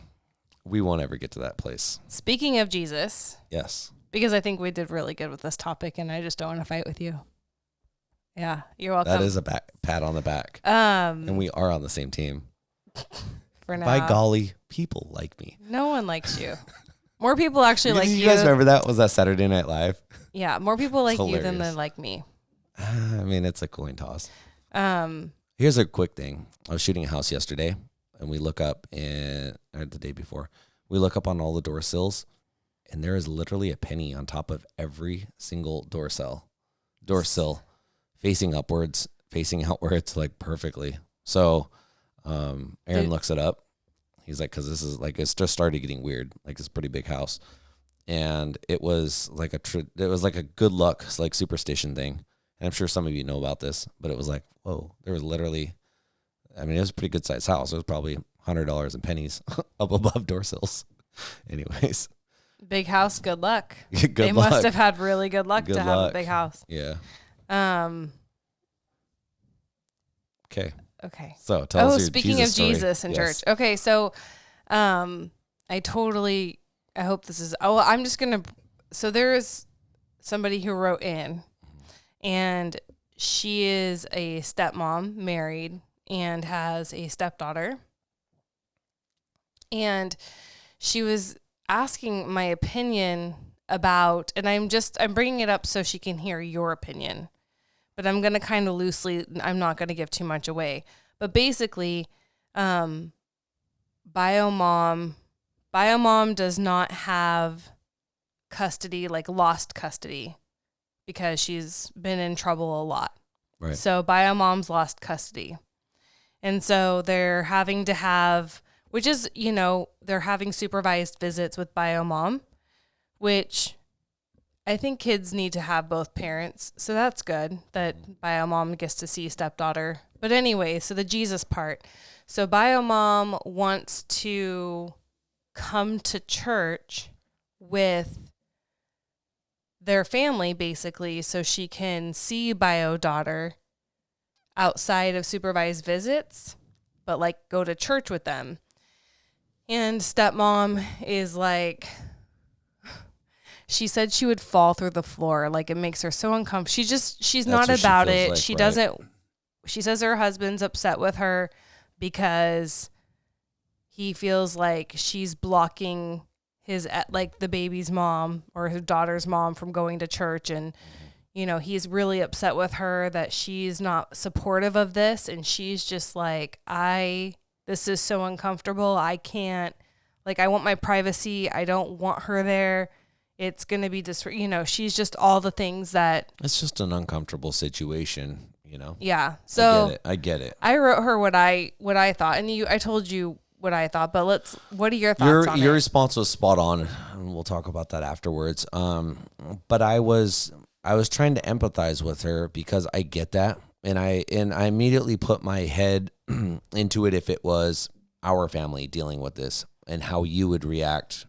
we won't ever get to that place. Speaking of Jesus. Yes. Because I think we did really good with this topic, and I just don't want to fight with you. Yeah, you're welcome. That is a pat on the back. And we are on the same team. For now. By golly, people like me. No one likes you. More people actually like you. You guys remember that? Was that Saturday Night Live? Yeah, more people like you than hilarious. they like me. I mean, it's a coin toss. Here's a quick thing. I was shooting a house yesterday, and we look up, or the day before, we look up on all the door sills, and there is literally a penny on top of every single door sill, facing upwards, facing outwards, like perfectly. So Aaron looks it up. He's like, because this is like, it's just started getting weird. Like, it's a pretty big house. And it was like a good luck, like superstition thing. And I'm sure some of you know about this, but it was like, whoa, there was literally, I mean, it was a pretty good sized house. It was probably $100 in pennies up above door sills. Anyways. Big house, good luck. They must have had really good luck Good have luck. a big house. Yeah. Okay. Okay. So tell us your speaking Jesus of story. Jesus in Yes. church. Okay, so I hope this is, I'm just going to, so there is somebody who wrote in, and she is a stepmom, married, and has a stepdaughter. And she was asking my opinion about, and I'm bringing it up so she can hear your opinion, but I'm going to kind of loosely, I'm not going to give too much away, but basically, Biomom does not have custody, like lost custody, because she's been in trouble a lot. Right. So Biomom's lost custody. And so they're having to have, which is, they're having supervised visits with Biomom, which I think kids need to have both parents. So that's good that Biomom gets to see stepdaughter. But anyway, so the Jesus part. So Biomom wants to come to church with their family, basically, so she can see bio daughter outside of supervised visits, but like go to church with them. And stepmom is like, she said she would fall through the floor. Like, it makes her so uncomfortable. She's not about it. Like, she right? doesn't, she says her husband's upset with her because he feels like she's blocking his, like, the baby's mom or his daughter's mom from going to church. And, you know, he's really upset with her that she's not supportive of this. And she's just like, this is so uncomfortable. I can't, like, I want my privacy. I don't want her there. It's going to be just, you know, she's just all the things that. It's just an uncomfortable situation, you know? Yeah. So I get it. I wrote her what I thought. And I told you what I thought, but what are your thoughts on it? Your response was spot on, and we'll talk about that afterwards. But I was trying to empathize with her because I get that. And I immediately put my head into it if it was our family dealing with this and how you would react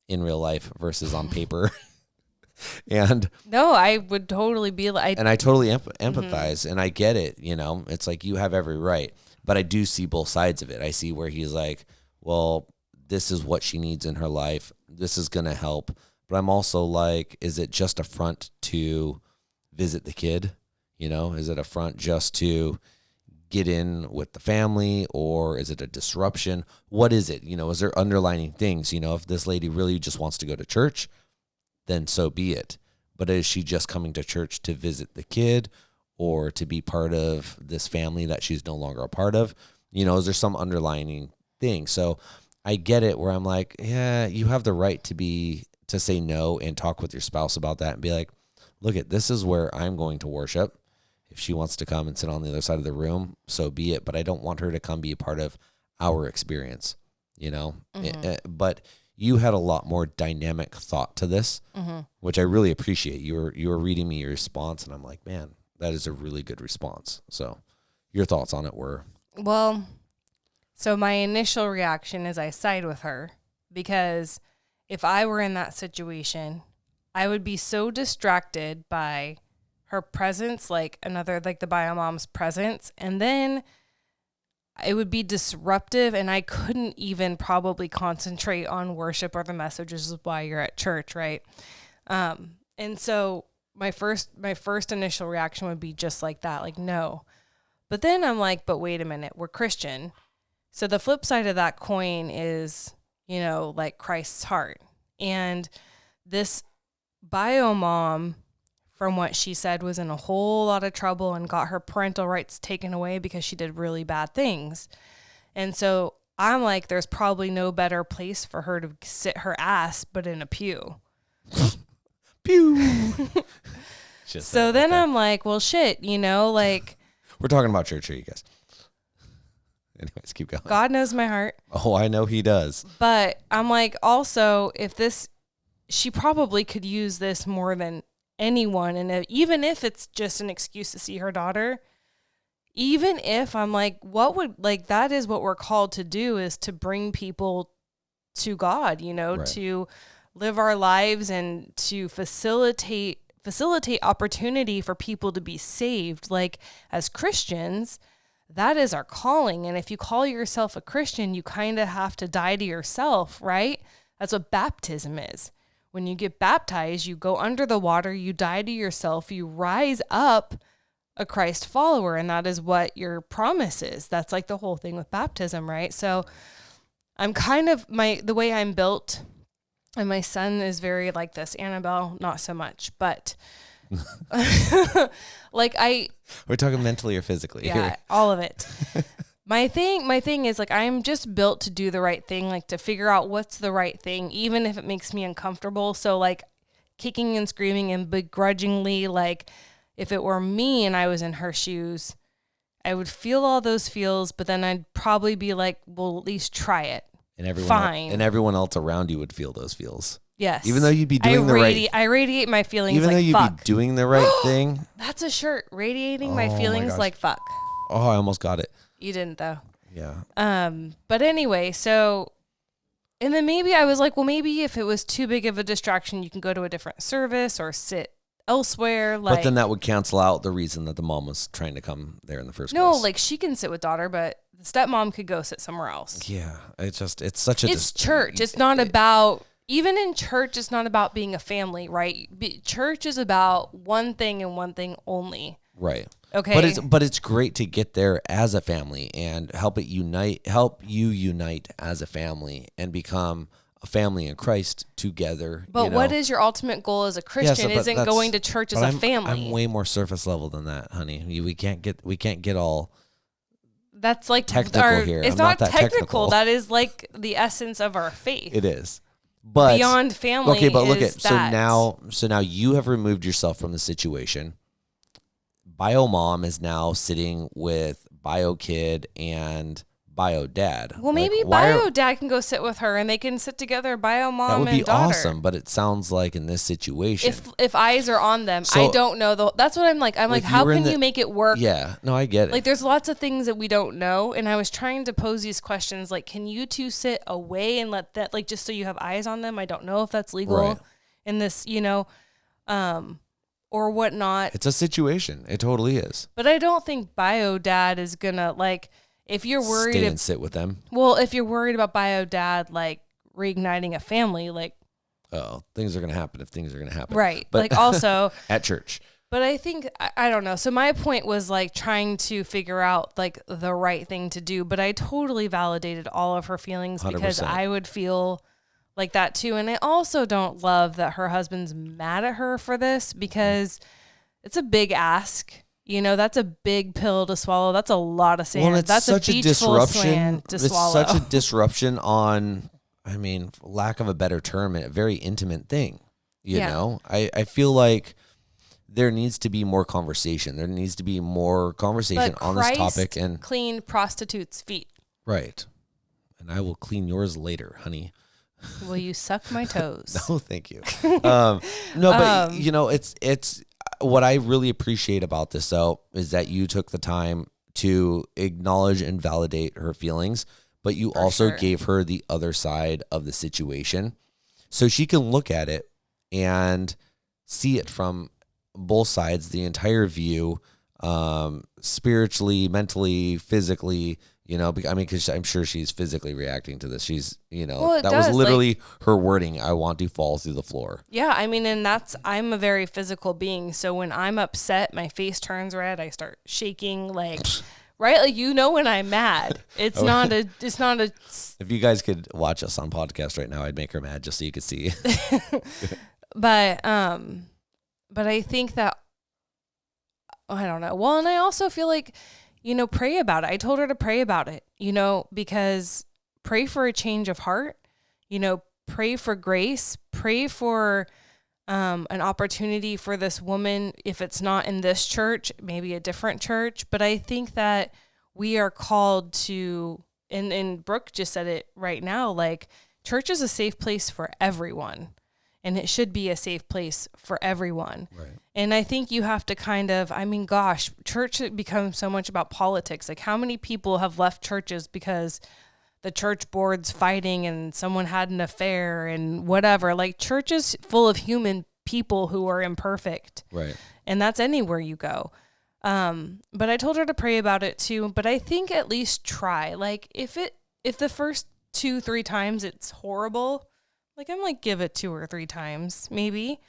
in real life versus on paper. And no, I would totally be like, and I totally empathize, and I get it. You know, it's like you have every right, but I do see both sides of it. I see where he's like, well, this is what she needs in her life. This is going to help. But I'm also like, is it just a front to visit the kid? You know, is it a front just to get in with the family, or is it a disruption? What is it? You know, is there underlining things? You know, if this lady really just wants to go to church, then so be it. But is she just coming to church to visit the kid or to be part of this family that she's no longer a part of? You know, is there some underlining thing? So I get it where I'm like, yeah, you have the right to say no and talk with your spouse about that and be like, look, this is where I'm going to worship. If she wants to come and sit on the other side of the room, so be it. But I don't want her to come be a part of our experience, you know? Mm-hmm. But you had a lot more dynamic thought to this, mm-hmm. which I really appreciate. You were reading me your response, and I'm like, man, that is a really good response. So your thoughts on it were? Well, so my initial reaction is I side with her, because if I were in that situation, I would be so distracted by her presence, like the bio mom's presence, and then it would be disruptive, and I couldn't even probably concentrate on worship or the messages while you're at church, right? And so my first initial reaction would be just like that, like, no. But then I'm like, but wait a minute, we're Christian. So the flip side of that coin is, you know, like Christ's heart. And this bio mom, from what she said, was in a whole lot of trouble and got her parental rights taken away because she did really bad things. And so I'm like, there's probably no better place for her to sit her ass but in a pew. Pew. So then I'm like, well, shit, you know, like. We're talking about church here, you guys. Anyways, keep going. God knows my heart. Oh, I know he does. But I'm like, also, she probably could use this more than anyone. And even if it's just an excuse to see her daughter, even if I'm like, that is what we're called to do, is to bring people to God, you know, right. To live our lives and to facilitate opportunity for people to be saved. Like, as Christians, that is our calling. And if you call yourself a Christian, you kind of have to die to yourself, right? That's what baptism is. When you get baptized, you go under the water, you die to yourself, you rise up a Christ follower, and that is what your promise is. That's like the whole thing with baptism, right? So I'm kind of, the way I'm built, and my son is very like this. Annabelle, not so much, but like we're talking mentally or physically. Yeah, here. All of it. My thing is, like, I'm just built to do the right thing, like to figure out what's the right thing, even if it makes me uncomfortable. So like kicking and screaming and begrudgingly, like if it were me and I was in her shoes, I would feel all those feels, but then I'd probably be like, well, at least try it. And everyone else around you would feel those feels. Yes. Even though you'd be doing I radiate my feelings. Even like, though you'd fuck. be doing the right thing. That's a shirt. Radiating my feelings like fuck. Oh, I almost got it. You didn't though. Yeah. But anyway, so And then maybe I was like, well, maybe if it was too big of a distraction, you can go to a different service or sit elsewhere. Like, but then that would cancel out the reason that the mom was trying to come there in the first place. no, like she can sit with daughter, but the stepmom could go sit somewhere else. Yeah, it's such a. It's church. It's not about, even in church, it's not about being a family, right? Church is about one thing and one thing only. Right. Okay. But it's great to get there as a family and help you unite as a family and become a family in Christ together. But what is your ultimate goal as a Christian? Isn't going to church as a family. I'm way more surface level than that, honey. We can't get all. That's like technical here. It's not technical. That is like the essence of our faith. It is. But beyond family. Okay, but look at so now you have removed yourself from the situation. Bio mom is now sitting with bio kid and bio dad. Well, maybe bio dad can go sit with her and they can sit together, bio mom and daughter. That would be awesome, but it sounds like in this situation. If eyes are on them, I don't know. That's what I'm like. I'm like, how can you make it work? Yeah, no, I get it. Like there's lots of things that we don't know. And I was trying to pose these questions like, can you two sit away and let that, like, just so you have eyes on them? I don't know if that's legal in this, or whatnot. It's a situation. It totally is. But I don't think bio dad is gonna, like, if you're worried, stay and sit with them. Well, if you're worried about bio dad, like reigniting a family, like, things are gonna happen if things are gonna happen, right? But like also at church. But I think I don't know. So my point was like trying to figure out like the right thing to do. But I totally validated all of her feelings 100%. Because I would feel like that too. And I also don't love that her husband's mad at her for this because it's a big ask. That's a big pill to swallow. That's a lot of sand. Well, that's such a beach full of sand to swallow. It's such a disruption on, for lack of a better term, a very intimate thing. You know, I feel like there needs to be more conversation. There needs to be more conversation on this topic. And clean prostitutes' feet. Right. And I will clean yours later, honey. Will you suck my toes? No, thank you. No, but it's what I really appreciate about this though is that you took the time to acknowledge and validate her feelings, but you also gave her the other side of the situation so she can look at it and see it from both sides, the entire view, spiritually, mentally, physically. Because I'm sure she's physically reacting to this. She's, that was literally her wording. I want to fall through the floor. Yeah. and I'm a very physical being. So when I'm upset, my face turns red. I start shaking like, right. Like, when I'm mad, it's not a, if you guys could watch us on podcast right now, I'd make her mad just so you could see. But I think that, I don't know. Well, and I also feel like, pray about it. I told her to pray about it, because pray for a change of heart, pray for grace, pray for an opportunity for this woman. If it's not in this church, maybe a different church. But I think that we are called to, and Brooke just said it right now, like church is a safe place for everyone. And it should be a safe place for everyone. Right. And I think you have to kind of, church becomes so much about politics. Like how many people have left churches because the church board's fighting and someone had an affair and whatever. Like church is full of human people who are imperfect. Right. And that's anywhere you go. But I told her to pray about it too. But I think at least try. Like if the first 2-3 times it's horrible, like I'm like, give it 2 or 3 times, maybe.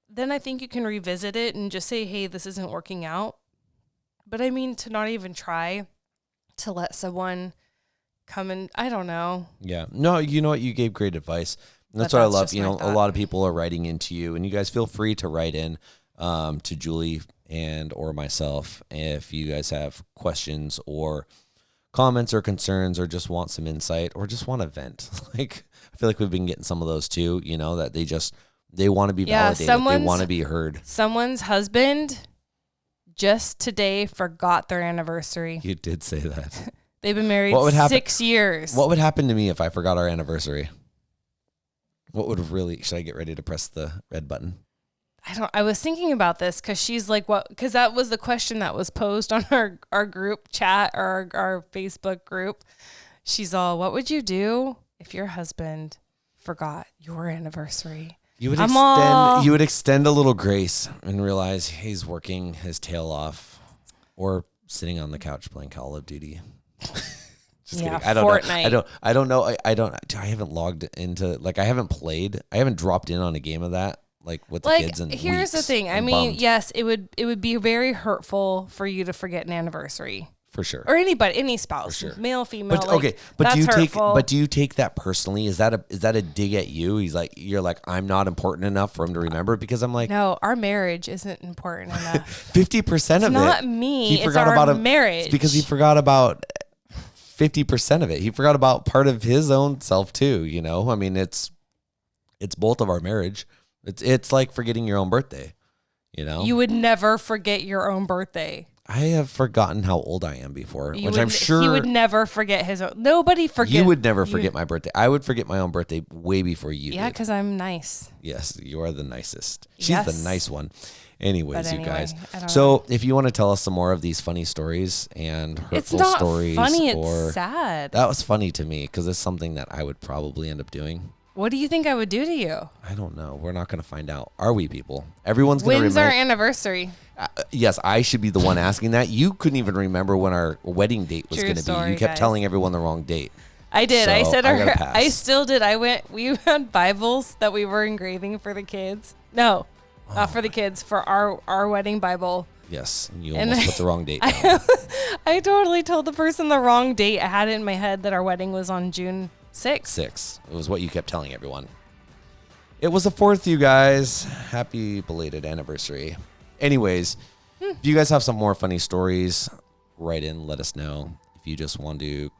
Then I think you can revisit it and just say, hey, this isn't working out. But to not even try to let someone come and, I don't know. Yeah. No, you know what? You gave great advice. And that's what I love. A lot of people are writing into you, and you guys feel free to write in to Julie or myself if you guys have questions or comments or concerns or just want some insight or just want to vent. Like, I feel like we've been getting some of those too, that they want to be validated. They want to be heard. Someone's husband just today forgot their anniversary. You did say that. They've been married 6 years. What would happen to me if I forgot our anniversary? Should I get ready to press the red button? I was thinking about this because she's like, what? Because that was the question that was posed on our group chat or our Facebook group. She's all, what would you do if your husband forgot your anniversary, you would extend a little grace and realize he's working his tail off or sitting on the couch playing Call of Duty. Just kidding. I don't Fortnite. know. I don't know. I haven't logged into, like, I haven't dropped in on a game of that, like with the kids. And here's the thing. I mean, yes, it would be very hurtful for you to forget an anniversary. For sure. Or anybody, any spouse, sure. Male, female. But that's hurtful. do you take that personally? Is that a dig at you? You're like, I'm not important enough for him to remember, because I'm like, no, our marriage isn't important enough. 50% of it. It's not me. It's our marriage. It's because he forgot about 50% of it. He forgot about part of his own self too. You know, I mean, it's both of our marriage. It's like forgetting your own birthday. You know, you would never forget your own birthday. I have forgotten how old I am before, I'm sure he would never forget his own. Nobody forgets. You would never forget my birthday. I would forget my own birthday way before you. Yeah, did. Because I'm nice. Yes, you are the nicest. She's Yes. the nice one. Anyways, you guys. I don't So know. if you want to tell us some more of these funny stories and hurtful It's not stories, funny. or It's sad. that was funny to me because it's something that I would probably end up doing. What do you think I would do to you? I don't know. We're not going to find out. Are we, people? Everyone's going to When's our remember. anniversary? Yes, I should be the one asking that. You couldn't even remember when our wedding date was True going to be. story, You kept guys. telling everyone the wrong date. I did. I So, said I gotta pass. I still did. We had Bibles that we were engraving for the kids. No, not for the kids, for our wedding Bible. Yes, you And almost put the wrong date down. I totally told the person the wrong date. I had it in my head that our wedding was on June 6th. 6. It was what you kept telling everyone. It was the 4th, you guys. Happy belated anniversary. Anyways, if you guys have some more funny stories, write in, let us know. If you just want to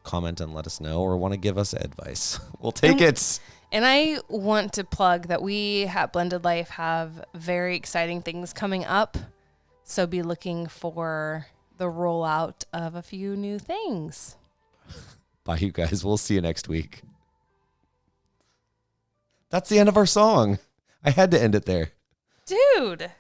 comment and let us know, or want to give us advice, we'll take it. And I want to plug that we at Blended Life have very exciting things coming up. So be looking for the rollout of a few new things. Bye, you guys. We'll see you next week. That's the end of our song. I had to end it there. Dude.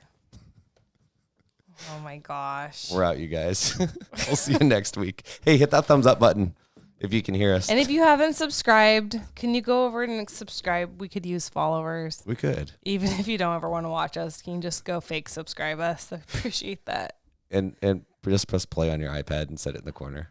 Oh my gosh. We're out, you guys. We'll see you next week. Hey, hit that thumbs up button if you can hear us. And if you haven't subscribed, can you go over and subscribe? We could use followers. We could. Even if you don't ever want to watch us, can you just go fake subscribe us? I appreciate that. And just press play on your iPad and set it in the corner.